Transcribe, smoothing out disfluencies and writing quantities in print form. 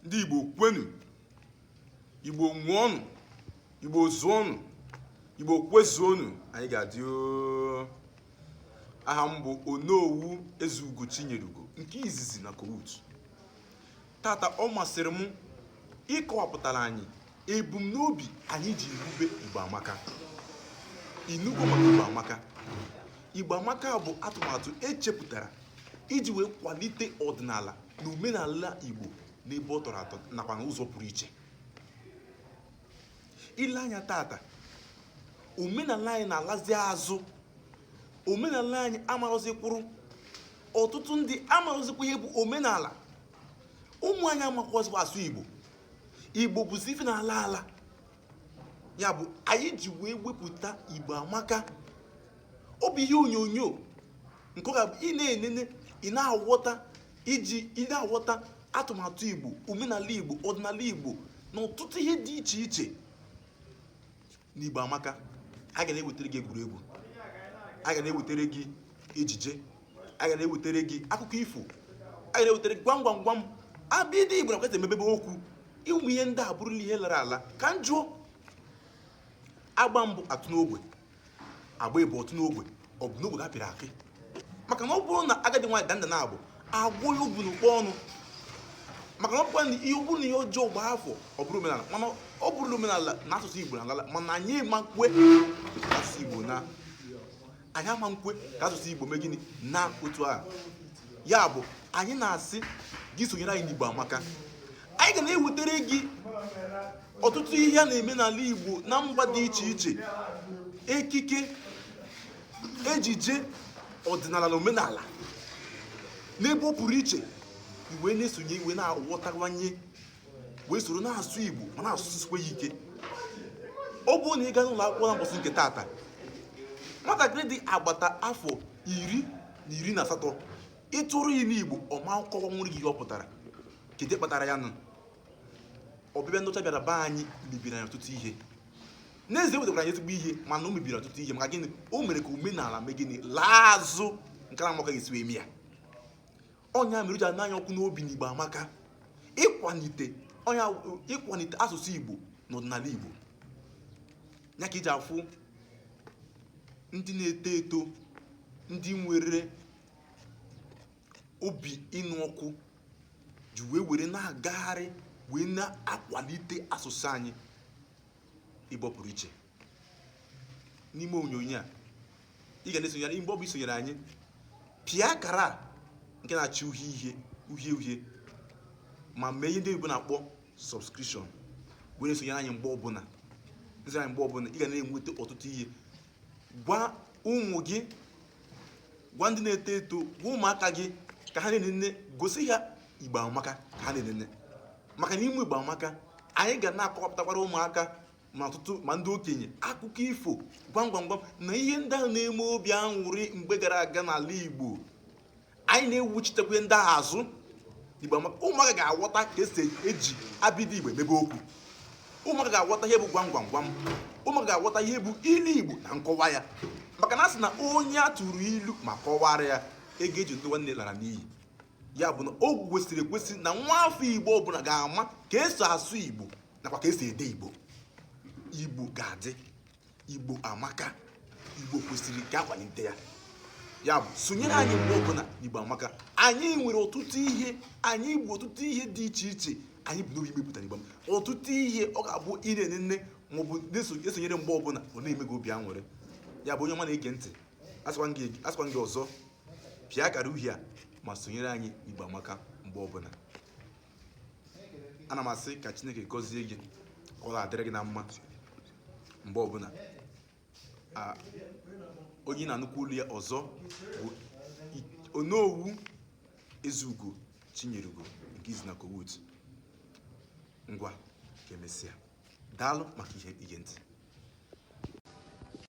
ndị Igbo kwenu, Igbo ṅụọnụ, Igbo zụọnụ, Igbo kwezuonụ, anyị ga-adị aha m bụ Onowu Ezeugo Chinyerugo nke izizi na Kowut. Tata ọ masịrị m ịkọwapụtara anyị ebumnobi anyị ji wube Igbo Amaka. Inugo maka Igbo Amaka. Igbo Amaka bụ atụmatụ echepụtara iji wee kwalite ọdịnala na omenala Igbo n'ebe ọ tọrọ atọ nakwa n'ụzọ pụrụ iche. Ile anya tata, omenala anyị na-alazi azụ. Omenala anyị amarụzikwuru. Ọtụtụ ndị amarụzikwa ihe bụ omenala. Ụmụ anyị amakwazikwa asụ Igbo. Igbo bụzi ife na-ala ala. Ya bụ anyị ji wee wepụta Igbo Amaka. Ọ bụ ihe onyonyo nke ọ ga-abụ ị na-enene, ị na-aghọta atụmatụ Igbo, omenala Igbo, ọdịnala Igbo na ọtụtụ ihe dị iche iche n'Igbo Amaka. A ga na-ewetara gị egwuregwu, a ga na-ewetara gị ejije, a ga na-ewetara gị akụkọ ifo, a ga na-ewetara gị gwam gwam gwam. Abịdị Igbo na-akweta emebebe okwu. Ịmụ ihe ndị a bụrụla ihe lara ala. Ka m jụọ, agba mbụ atụ n'ogbe, agba ịbụ ọtụ n'ogbe, ọ bụ n'ogbe ga-apịrị akị? Maka na ọ bụrụ na agadi nwaanyị danda na abụ agwọ ya ogbu n'ụkpọ ọnụ. Maka na ọ bụkwa na ihe bụrụ na ihe ọjọọ gba afọ ọ bụrụ omenala, mana ọ bụrụ omenala na asụsụ Igbo na-alala, mana anyị ma nkwe ka asụsụ Igbo na anyị ama nkwe ka asụsụ Igbo mee gịnị na otu a. Ya bụ anyị na-asị gị sonyere anyị n'Igbo Amaka. Anyị ga na-ewetara gị ọtụtụ ihe a na-eme n'ala Igbo na mba dị iche iche, ekike, ejije, ọdịnala na omenala n'ebe ọ pụrụ iche. Iwe na-esonye, iwe na-aghọtawanye, wee soro na-asụ Igbo ma na-asụsụkwa ya ike. Ọ bụrụ na ị gaa n'ụlọ akwụkwọ na mbọsị nke tata, nwatakịrị dị agbata afọ 18 ịtụrụ ya n'Igbo, ọ ma kọwa nwere gị ihe ọ pụtara. Kedu kpatara ya nụ? Ọbịbịa ndị ọcha bịara be anyị mebiri anyị ọtụtụ ihe. N'ezie wetakwara anyị ezigbo ihe, mana o mebiri ọtụtụ ihe. Maka gịnị? O mere ka omenala mee gịnị laa azụ nke na amaka ga-esi eme ya. Ọnya mere o ji anya ọkụ n'obi n'Igbo Amaka ịkwalite asụsụ Igbo na ọdịnala Igbo. Ya ka iji afụ ndị na-eto eto, ndị nwere obi ịnụ ọkụ ji wee were na-agagharị wee na-akwalite asụsụ anyị Igbo pụrụ iche. N'ime onyonyo a, ị ga na-esonyere mgbe ọ bụ isonyere anyị, pịa akara nke na-achị uhie uhie ma mee ihe ndị Igbo na-akpọ subscription, wee na-esonyere anyị mgbe ọbụla. Ị ga na-enweta ọtụtụ ihe. Gwa ụmụ gị, gwa ndị na-eto eto, gwa ụmụaka gị ka ha na-enene, gosi ha Igbo Amaka ka ha na-enene. Maka n'ime Igbo Amaka anyị ga na-akọwapụtakwara ụmụaka ma ndị okenye akụkọ ifo, gwam gwam gwam na ihe ndị ahụ na-eme obi aṅụrị mgbe gara aga n'ala Igbo. Anyị na-ewuchitekwa ndị ahụ azụ Igbo Amaka. Ụmụaka ga-aghọta ka esi eji abịdị Igbo emebe okwu. Ụmụaka ga-aghọta ihe bụ gwam gwam gwam. Ụmụaka ga-aghọta ihe bụ ilu Igbo na nkọwa ya. Maka na a sị na onye a tụrụ ilu ma kọwara ya, ego eji ndị nwanne lara n'iyi. Ya bụ na o kwesịrị ekwesị na nwa afọ Igbo ọbụla ga-ama ka esi asụ Igbo nakwa ka esi ede Igbo. Igbo ga-adị, Igbo Amaka, Igbo kwesịrị ka akwalite ya. Ya bụ sonyere anyị mgbe ọbụla n'Igbo Amaka. Anyị nwere ọtụtụ ihe, anyị bụ ọtụtụ ihe dị iche iche anyị bụ n'obi mepụtara Igbo. Ọtụtụ ihe ọ ga-abụ ị na-enene maọbụ esonyere mgbe ọbụla ọ na-eme gị obi aṅụrị. Ya bụ onye ọma na-ege ntị, asịkwa gị ọzọ, pịa akara uhie a ma sonyere anyị Igbo Amaka mgbe ọbụla. Ana m asị ka Chineke gọzie gị, ka ọ ga-adịrị gị na mma mgbe ọbụla. Onye na-anụkwu olu ya ọzọ bụ Onowu Ezeugo Chinyerugo nke izizi na Kowut. Ngwa ka emesịa. Daalụ maka ihe ige ntị.